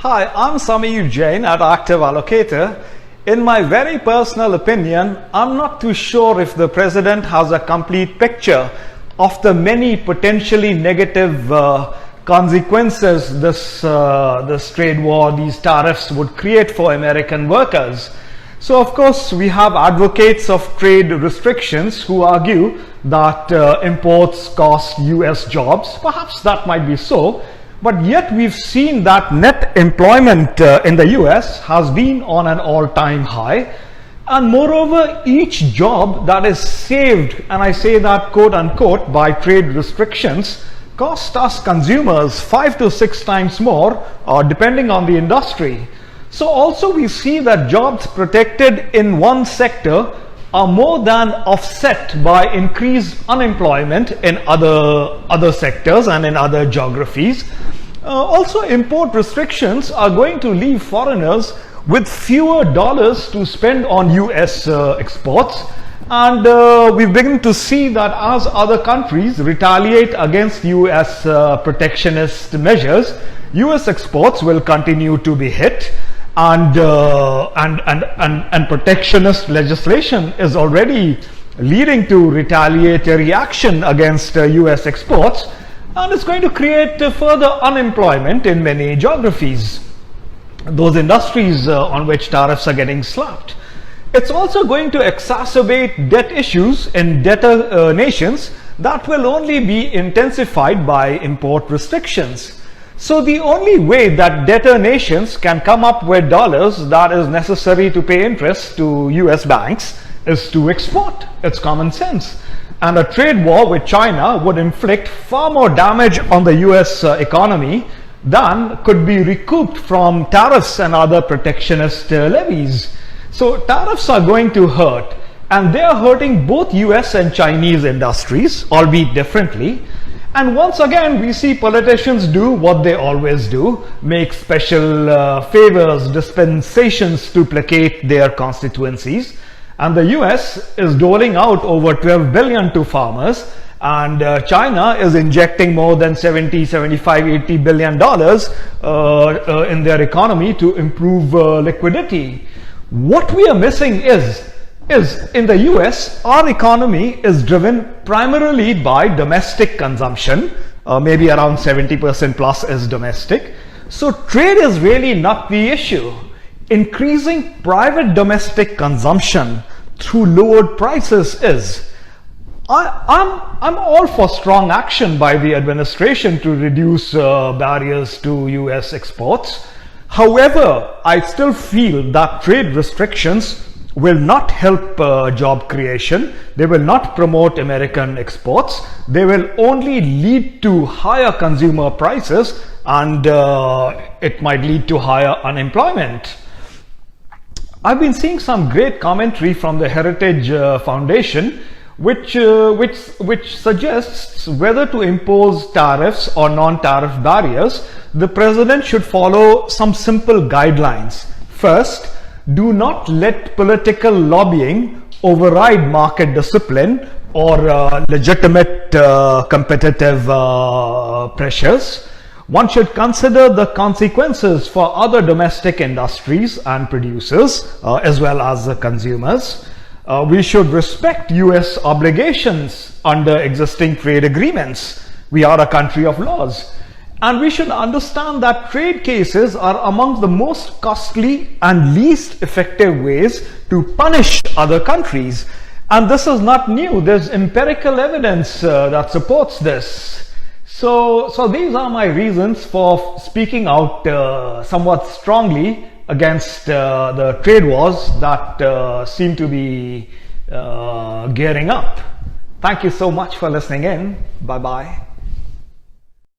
Hi, I'm Sameer Jain at Active Allocator. In my very personal opinion, I'm not too sure if the president has a complete picture of the many potentially negative consequences this trade war, these tariffs would create for American workers. So of course, we have advocates of trade restrictions who argue that imports cost US jobs. Perhaps that might be so. But yet we've seen that net employment in the US has been on an all-time high. And moreover, each job that is saved, and I say that quote unquote, by trade restrictions, cost us consumers 5 to 6 times more, depending on the industry. So also we see that jobs protected in one sector are more than offset by increased unemployment in other sectors and in other geographies. Also, import restrictions are going to leave foreigners with fewer dollars to spend on US exports. And we begin to see that as other countries retaliate against US protectionist measures, US exports will continue to be hit. And protectionist legislation is already leading to retaliatory action against US exports, and it's going to create further unemployment in many geographies, those industries on which tariffs are getting slapped. It's also going to exacerbate debt issues in debtor nations that will only be intensified by import restrictions. So the only way that debtor nations can come up with dollars that is necessary to pay interest to US banks is to export. It's common sense. And a trade war with China would inflict far more damage on the US economy than could be recouped from tariffs and other protectionist levies. So tariffs are going to hurt, and they are hurting both US and Chinese industries, albeit differently. And once again, we see politicians do what they always do, make special favors, dispensations to placate their constituencies. And the US is doling out over 12 billion to farmers, and China is injecting more than 70, 75, 80 billion dollars in their economy to improve liquidity. What we are missing is in the US, our economy is driven primarily by domestic consumption, maybe around 70% plus is domestic. So trade is really not the issue. Increasing private domestic consumption through lowered prices is. I'm all for strong action by the administration to reduce barriers to US exports. However, I still feel that trade restrictions will not help job creation. They will not promote American exports. They will only lead to higher consumer prices, and it might lead to higher unemployment. I've been seeing some great commentary from the Heritage Foundation, which suggests whether to impose tariffs or non-tariff barriers. The president should follow some simple guidelines. First, do not let political lobbying override market discipline or legitimate competitive pressures. One should consider the consequences for other domestic industries and producers as well as the consumers. We should respect US obligations under existing trade agreements. We are a country of laws. And we should understand that trade cases are among the most costly and least effective ways to punish other countries. And this is not new. There's empirical evidence that supports this. So these are my reasons for speaking out somewhat strongly against the trade wars that seem to be gearing up. Thank you so much for listening in. Bye-bye.